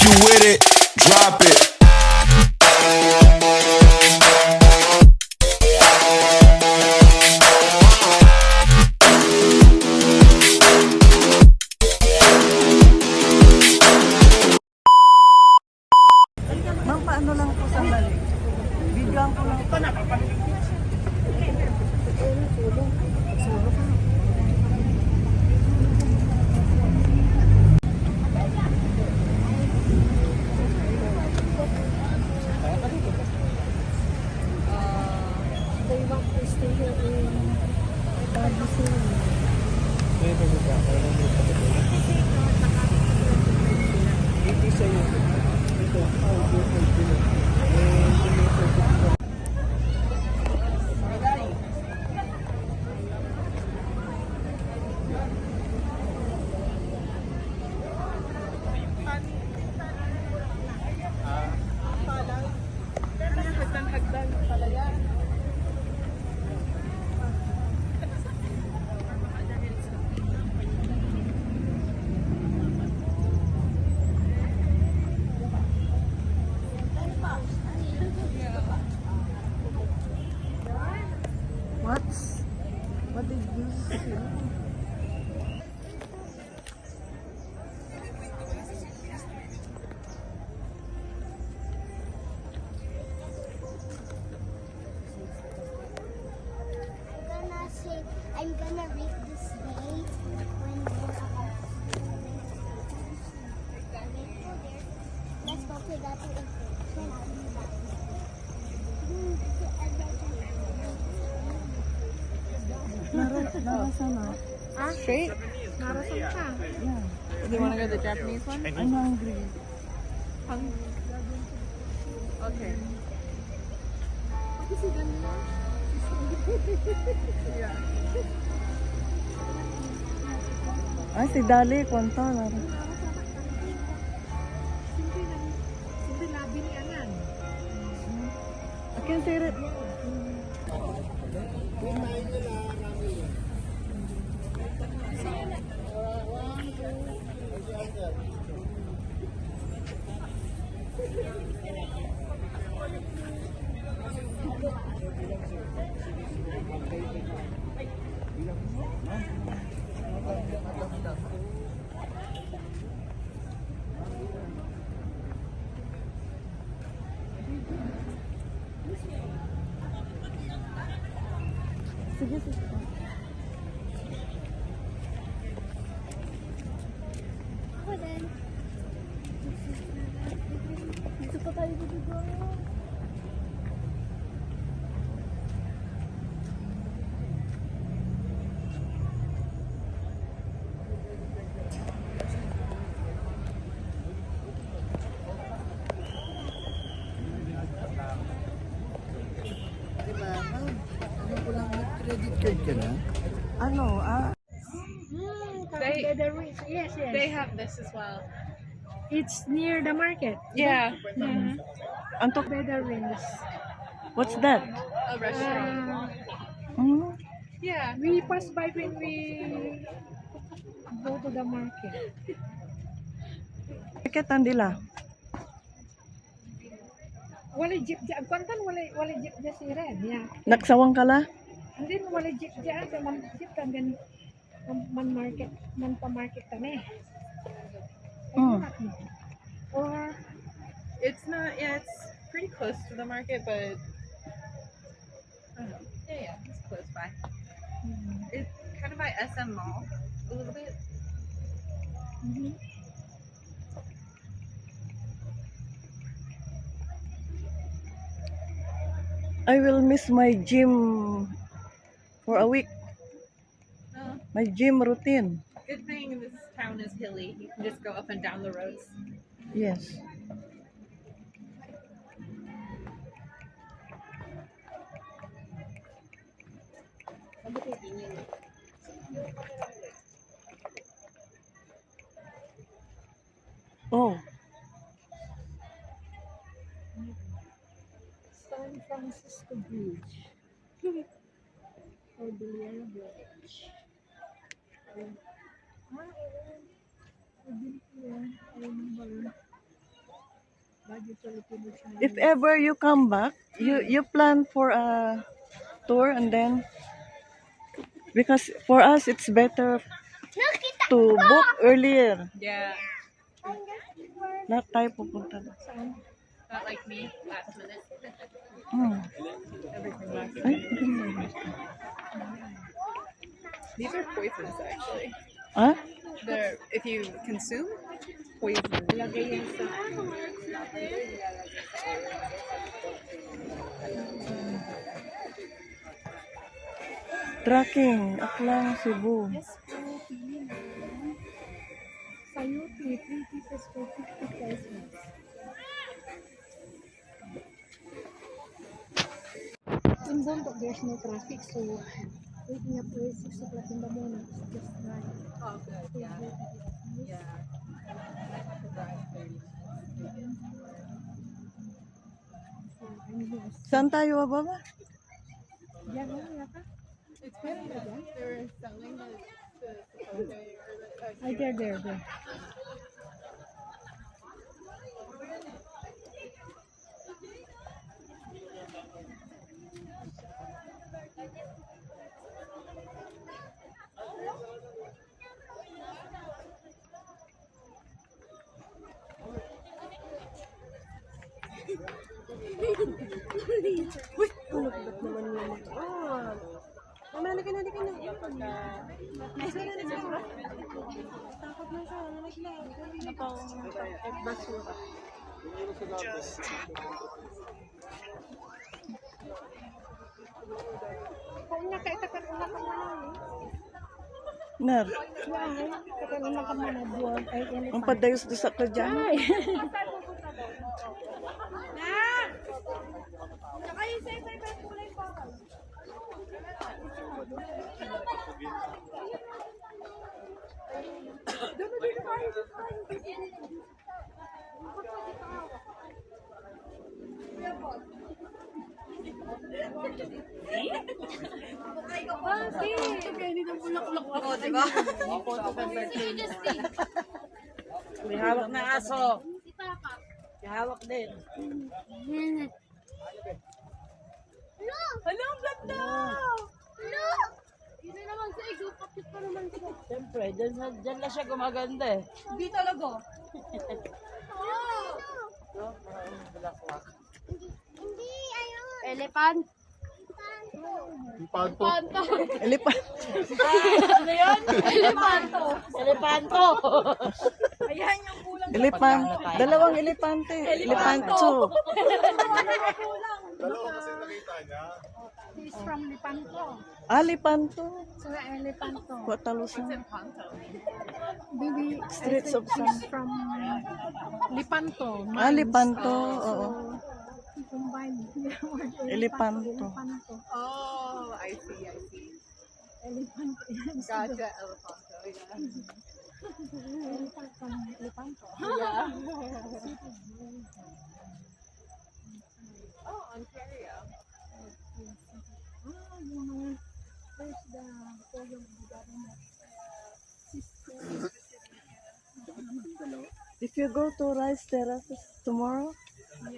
you with it, drop it. Ma'am, paano lang po sandali? Bigyan ko lang. They want to stay here in Baguio City. What did you say? I'm gonna read this name when we're about let's go to that Narasana. Straight? Marathon ka. Yeah. Do you want to go to the Japanese one? I'm hungry. Okay. Ay, si Dali, kwanta. Hindi labi ni Anan. Akin sirit. Sige, sige. Ako din. Dito pa tayo dito. Diba, ma'am? Ano ko lang mag-credit card ka na? Ano, They- Yes, yes. They have this as well. It's near the market. Yeah. Antok, Better Wings. what's that? A restaurant. Hmm? Yeah. We pass by when we go to the market. Tiket nila. Wala jeep dyan. Kwantan wala jeep dyan si Red. Yeah. Naksawang ka la? And then wala jeep dyan. Sa man jeep and then man pa-market kami. Hmm. Or It's not. Yeah, it's pretty close to the market, but yeah, it's close by. It's kind of by SM Mall a little bit. I will miss my gym for a week. Oh, My gym routine. good thing this town is hilly. You can just go up and down the roads. Yes. Oh, San Francisco Bridge. Or Biliar Bridge. I remember. If ever you come back, you plan for a tour and then because for us it's better to book earlier. Yeah. Not tayo pupunta doon. Not like me, last minute. Hmm. Ay, These are poisons, actually. ah? They're, if you consume, poison. Tracking, Aklang, Cebu. Sayuti, 3 pieces for 50 pesos. In Bundok, there's no traffic, so waking up early 6 o'clock in the morning is just right. Oh, good. Yeah. Yeah. I have to drive 30 minutes. Saan tayo bababa? Diyan lang yata. It's funny that they're selling the Chipotle or the Ay, there. Kung nakaitakot na ka Nar, na ka man buwan ay ang padayos doon sa kadyan. Oh, diba? May hawak na aso. May hawak din. Hello, ang ganda! Siyempre, dyan lang siya gumaganda eh. Hindi talaga. Elephant. Elipan. Ano yun? Elepanto. Elepanto. Elipan. Dalawang elepante. Elepanto. He's from Lipanto. Alipanto. So, Elepanto. Kuatalusan. Baby, Streets of he's San. from Lipanto. Alipanto. Oo. He combined. Elepanto. Elepanto. Oh, I see. Elepanto. Gotcha, Elefanto, yeah. Elephant from Lepanto. Oh, Ontario. Yung mga there's the program of the government. If you go to Rice Terraces tomorrow,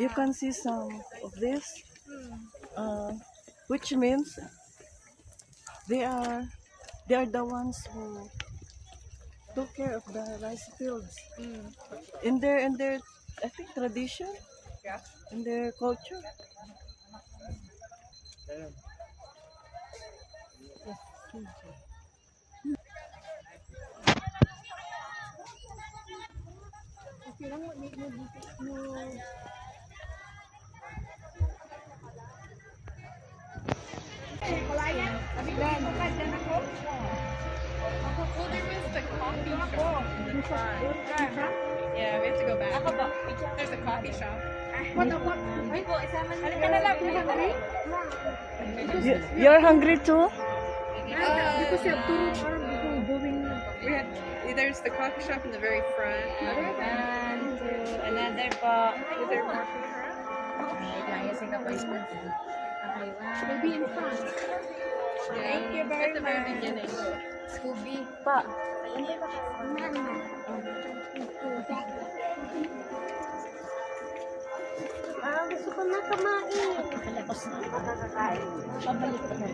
you can see some of this, which means they are the ones who took care of the rice fields in their I think tradition, Yeah. in their culture. Okay lang, mo Palayan, sabi ko, dyan ako. Well, there was the coffee shop in the front. Yeah, we have to go back. There's a coffee shop. Halika na lang, you hungry? You're hungry too? Because you have to going. We had there's the coffee shop in the very front. And another po. Is there more from her? Maybe in front. Thank you very much. At the very beginning. Scooby. Pa. Tapos makakakain. Pabalik ka na.